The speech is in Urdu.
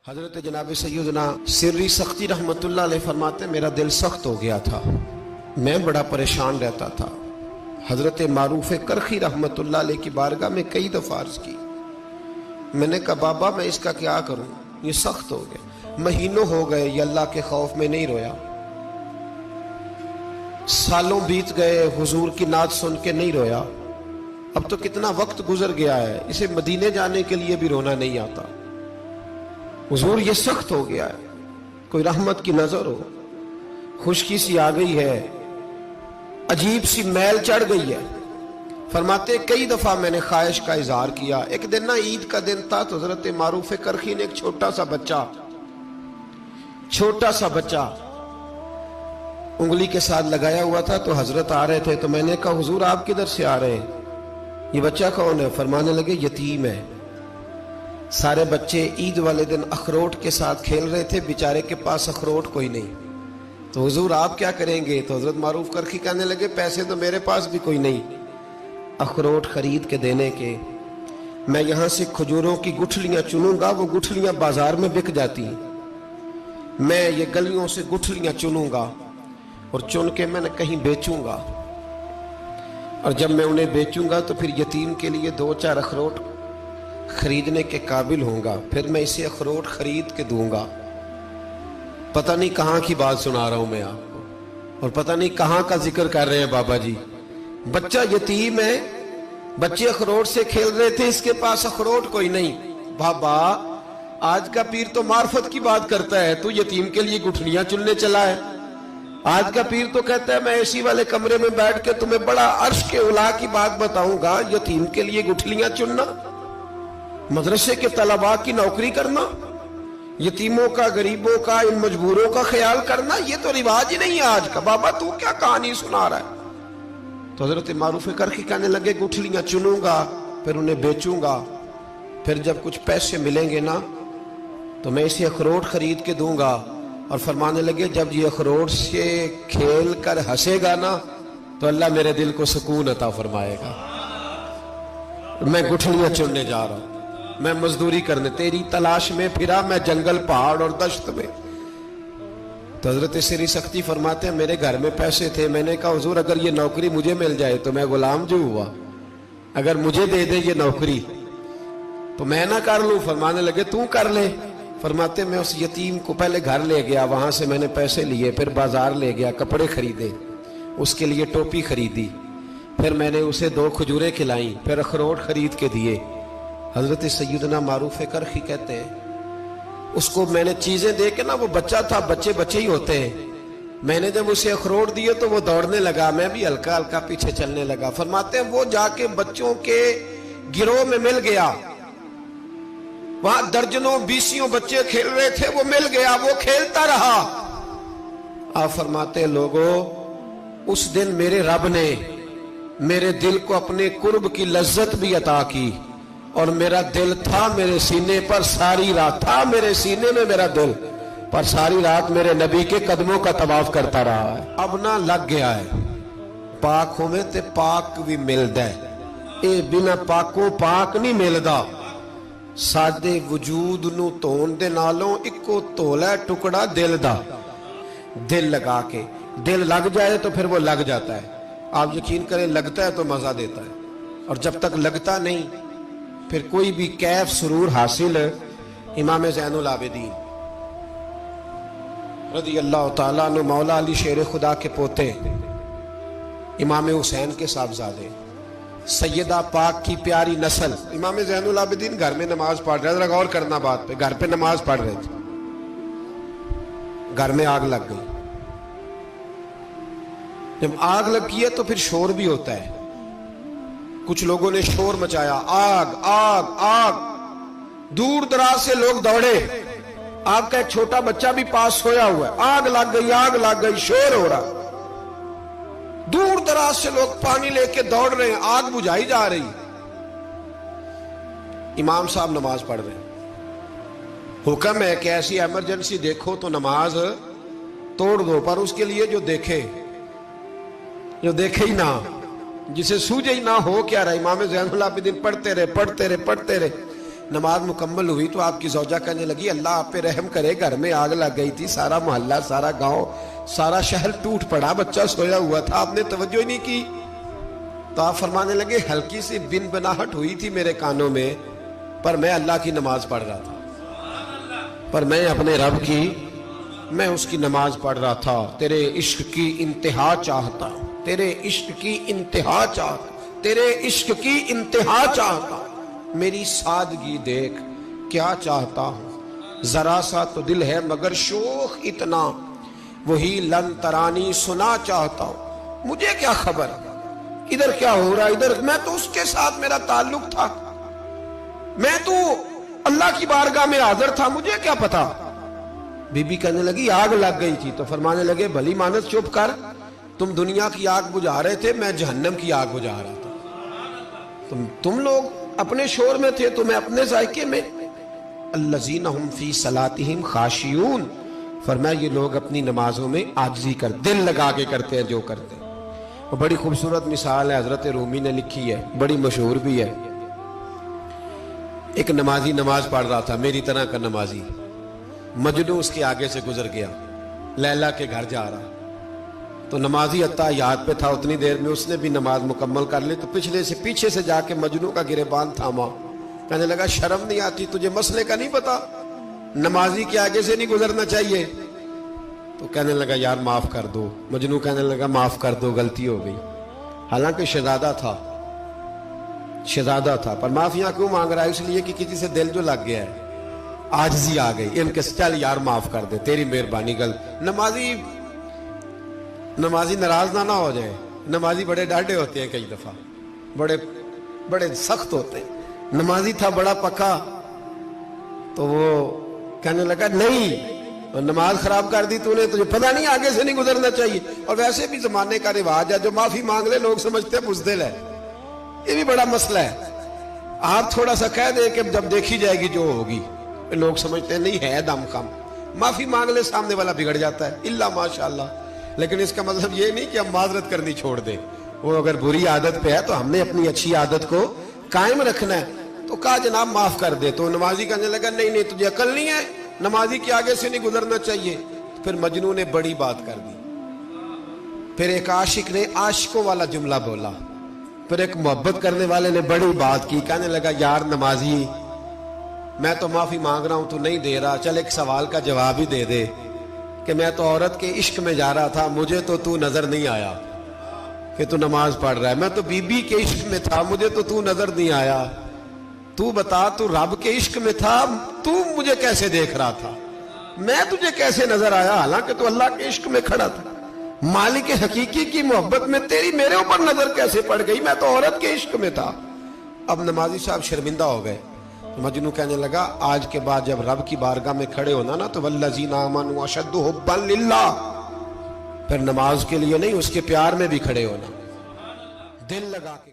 حضرت جناب سیدنا سری سختی رحمت اللہ علیہ فرماتے میرا دل سخت ہو گیا تھا، میں بڑا پریشان رہتا تھا۔ حضرت معروف کرخی رحمت اللہ علیہ کی بارگاہ میں کئی دفعہ عرض کی، میں نے کہا بابا میں اس کا کیا کروں، یہ سخت ہو گیا، مہینوں ہو گئے یہ اللہ کے خوف میں نہیں رویا، سالوں بیت گئے حضور کی نعت سن کے نہیں رویا، اب تو کتنا وقت گزر گیا ہے، اسے مدینے جانے کے لیے بھی رونا نہیں آتا، حضور یہ سخت ہو گیا ہے، کوئی رحمت کی نظر ہو، خشکی سی آ گئی ہے، عجیب سی میل چڑھ گئی ہے۔ فرماتے کئی دفعہ میں نے خواہش کا اظہار کیا، ایک دن نا عید کا دن تھا تو حضرت معروف کرخی نے ایک چھوٹا سا بچہ انگلی کے ساتھ لگایا ہوا تھا، تو حضرت آ رہے تھے تو میں نے کہا حضور آپ کدھر سے آ رہے ہیں، یہ بچہ کون ہے؟ فرمانے لگے یتیم ہے۔ سارے بچے عید والے دن اخروٹ کے ساتھ کھیل رہے تھے، بیچارے کے پاس اخروٹ کوئی نہیں، تو حضور آپ کیا کریں گے؟ تو حضرت معروف کرخی کہنے لگے پیسے تو میرے پاس بھی کوئی نہیں اخروٹ خرید کے دینے کے، میں یہاں سے کھجوروں کی گٹھلیاں چنوں گا، وہ گٹھلیاں بازار میں بک جاتی ہیں، میں یہ گلیوں سے گٹھلیاں چنوں گا اور چن کے میں نے کہیں بیچوں گا، اور جب میں انہیں بیچوں گا تو پھر یتیم کے لیے 2-4 اخروٹ خریدنے کے قابل ہوں گا، پھر میں اسے اخروٹ خرید کے دوں گا۔ پتہ نہیں کہاں کی بات سنا رہا ہوں میں آپ کو، اور پتہ نہیں کہاں کا ذکر کر رہے ہیں بابا جی۔ بچہ یتیم ہے، بچے اخروٹ سے کھیل رہے تھے، اس کے پاس اخروٹ کوئی نہیں۔ بابا آج کا پیر تو معرفت کی بات کرتا ہے، تو یتیم کے لیے گٹھلیاں چننے چلا ہے۔ آج کا پیر تو کہتا ہے میں اسی والے کمرے میں بیٹھ کے تمہیں بڑا عرش کے اعلیٰ کی بات بتاؤں گا، یتیم کے لیے گٹھلیاں چننا، مدرسے کے طلباء کی نوکری کرنا، یتیموں کا، غریبوں کا، ان مجبوروں کا خیال کرنا، یہ تو رواج ہی نہیں ہے آج کا۔ بابا تو کیا کہانی سنا رہا ہے؟ تو حضرت معروف کرخی کہنے لگے گٹھلیاں چنوں گا، پھر انہیں بیچوں گا، پھر جب کچھ پیسے ملیں گے نا تو میں اسے اخروٹ خرید کے دوں گا، اور فرمانے لگے جب یہ اخروٹ سے کھیل کر ہنسے گا نا تو اللہ میرے دل کو سکون عطا فرمائے گا۔ میں گٹھلیاں چننے جا رہا ہوں، میں مزدوری کرنے، تیری تلاش میں پھرا میں جنگل، پہاڑ اور دشت میں۔ تو حضرت سری سختی فرماتے ہیں میرے گھر میں پیسے تھے، میں نے کہا حضور اگر یہ نوکری مجھے مل جائے تو میں غلام جو ہوا، اگر مجھے دے دے یہ نوکری تو میں نہ کر لوں؟ فرمانے لگے تو کر لے۔ فرماتے میں اس یتیم کو پہلے گھر لے گیا، وہاں سے میں نے پیسے لیے، پھر بازار لے گیا، کپڑے خریدے، اس کے لیے ٹوپی خریدی، پھر میں نے اسے 2 کھجوریں کھلائیں، پھر اخروٹ خرید کے دیے۔ حضرت سیدنا معروف کرخی کہتے ہیں اس کو میں نے چیزیں دے کے نا، وہ بچہ تھا، بچے ہی ہوتے ہیں، میں نے جب اسے اخروٹ دیے تو وہ دوڑنے لگا، میں بھی ہلکا ہلکا پیچھے چلنے لگا۔ فرماتے ہیں وہ جا کے بچوں کے گروہ میں مل گیا، وہاں درجنوں 20 بچے کھیل رہے تھے، وہ مل گیا، وہ کھیلتا رہا۔ آپ فرماتے ہیں لوگوں اس دن میرے رب نے میرے دل کو اپنے قرب کی لذت بھی عطا کی، اور میرا دل تھا میرے سینے پر ساری رات، تھا میرے سینے میں میرا دل، پر ساری رات میرے نبی کے قدموں کا طواف کرتا رہا ہے۔ اب نہ لگ گیا ہے، پاک ہوئے تے پاک بھی ملدا ہے، اے بنا پاکوں پاک نہیں ملدا۔ سادے وجود نو تون دے نالوں اکو تولا ٹکڑا دل دا، دل لگا کے، دل لگ جائے تو پھر وہ لگ جاتا ہے۔ آپ یقین کریں لگتا ہے تو مزہ دیتا ہے، اور جب تک لگتا نہیں پھر کوئی بھی کیف سرور حاصل۔ امام زین العابدین رضی اللہ تعالیٰ عنہ مولا علی شیر خدا کے پوتے، امام حسین کے صاحبزادے، سیدہ پاک کی پیاری نسل، امام زین العابدین گھر میں نماز پڑھ رہے، ذرا غور کرنا بات پہ، گھر پہ نماز پڑھ رہے تھے، گھر میں آگ لگ گئی۔ جب آگ لگی ہے تو پھر شور بھی ہوتا ہے، کچھ لوگوں نے شور مچایا، آگ آگ آگ، دور دراز سے لوگ دوڑے، آپ کا ایک چھوٹا بچہ بھی پاس سویا ہوا ہے، آگ لگ گئی، شور ہو رہا، دور دراز سے لوگ پانی لے کے دوڑ رہے ہیں، آگ بجھائی جا رہی، امام صاحب نماز پڑھ رہے ہیں۔ حکم ہے کہ ایسی ایمرجنسی دیکھو تو نماز توڑ دو، پر اس کے لیے جو دیکھے ہی نہ، جسے سوجے ہی نہ ہو کیا رہا۔ امام زین العابدین پڑھتے رہے، نماز مکمل ہوئی تو آپ کی زوجہ کہنے لگی اللہ آپ پہ رحم کرے، گھر میں آگ لگ گئی تھی، سارا محلہ، سارا گاؤں، سارا شہر ٹوٹ پڑا، بچہ سویا ہوا تھا، آپ نے توجہ ہی نہیں کی۔ تو آپ فرمانے لگے ہلکی سی بن بناہٹ ہوئی تھی میرے کانوں میں، پر میں اللہ کی نماز پڑھ رہا تھا، پر میں اپنے رب کی، میں اس کی نماز پڑھ رہا تھا، تیرے عشق کی انتہا چاہتا، تیرے عشق کی انتہا چاہتا، تیرے عشق کی انتہا چاہتا، میری سادگی دیکھ کیا چاہتا ہوں، ذرا سا تو دل ہے مگر شوخ اتنا، وہی لن ترانی سنا چاہتا ہوں، مجھے کیا خبر ادھر کیا ہو رہا، ادھر میں تو اس کے ساتھ میرا تعلق تھا، میں تو اللہ کی بارگاہ میں حاضر تھا، مجھے کیا پتا۔ بی بی کہنے لگی آگ لگ گئی تھی، تو فرمانے لگے بھلی مانس چپ کر، تم دنیا کی آگ بجھا رہے تھے، میں جہنم کی آگ بجھا رہا تھا، تم لوگ اپنے شور میں تھے تو میں اپنے ذائقے میں۔ الذین ہم فی صلاتہم خاشعون، فرمایا یہ لوگ اپنی نمازوں میں عاجزی کر، دل لگا کے کرتے ہیں جو کرتے ہیں۔ وہ بڑی خوبصورت مثال ہے، حضرت رومی نے لکھی ہے، بڑی مشہور بھی ہے۔ ایک نمازی نماز پڑھ رہا تھا، میری طرح کا نمازی، مجنو اس کے آگے سے گزر گیا، لیلا کے گھر جا رہا، تو نمازی اتحیات پہ تھا، اتنی دیر میں اس نے بھی نماز مکمل کر لی، تو پیچھے سے جا کے مجنو کا گریبان تھاما، کہنے لگا شرم نہیں آتی تجھے، مسئلے کا نہیں پتا، نمازی کے آگے سے نہیں گزرنا چاہیے؟ تو کہنے لگا یار معاف کر دو، مجنو کہنے لگا معاف کر دو، غلطی ہو گئی، حالانکہ شہزادہ تھا، پر معافیاں کیوں مانگ رہا ہے؟ اس لیے کہ کسی سے دل جو لگ گیا ہے، عاجزی آ گئی، ان کے چل یار معاف کر دے، تیری مہربانی، نمازی ناراض نہ ہو جائے، نمازی بڑے ڈاڈے ہوتے ہیں، کئی دفعہ بڑے سخت ہوتے ہیں، نمازی تھا بڑا پکا، تو وہ کہنے لگا نہیں، نماز خراب کر دی تو نے، تجھے پتہ نہیں آگے سے نہیں گزرنا چاہیے، اور ویسے بھی زمانے کا رواج ہے، جو معافی مانگ لے لوگ سمجھتے ہیں بزدل ہے، یہ بھی بڑا مسئلہ ہے۔ آپ تھوڑا سا کہہ دیں کہ جب دیکھی جائے گی جو ہوگی، لوگ سمجھتے ہیں نہیں ہے دم کم، معافی مانگ لے سامنے والا بگڑ جاتا ہے، الا ماشاءاللہ، لیکن اس کا مطلب یہ نہیں کہ ہم معذرت کرنی چھوڑ دیں، وہ اگر بری عادت پہ ہے تو ہم نے اپنی اچھی عادت کو قائم رکھنا ہے، تو کہا جناب معاف کر دے، تو نمازی کہنے لگا نہیں تجھے عقل نہیں ہے، نمازی کے آگے سے نہیں گزرنا چاہیے۔ پھر مجنون نے بڑی بات کر دی، پھر ایک عاشق نے عاشقوں والا جملہ بولا، پھر ایک محبت کرنے والے نے بڑی بات کی، کہنے لگا یار نمازی میں تو معافی مانگ رہا ہوں تو نہیں دے رہا، چل ایک سوال کا جواب ہی دے دے کہ میں تو عورت کے عشق میں جا رہا تھا، مجھے تو نظر نہیں آیا کہ تو نماز پڑھ رہا ہے، میں تو بی بی کے عشق میں تھا، مجھے تو نظر نہیں آیا، تو بتا تو رب کے عشق میں تھا، تو مجھے کیسے دیکھ رہا تھا، میں تجھے کیسے نظر آیا، حالانکہ تو اللہ کے عشق میں کھڑا تھا، مالک حقیقی کی محبت میں تیری میرے اوپر نظر کیسے پڑ گئی، میں تو عورت کے عشق میں تھا۔ اب نمازی صاحب شرمندہ ہو گئے، مجنو کہنے لگا آج کے بعد جب رب کی بارگاہ میں کھڑے ہونا نا تو والذین آمنوا اشد حبا للہ، پھر نماز کے لیے نہیں، اس کے پیار میں بھی کھڑے ہونا، دل لگا کے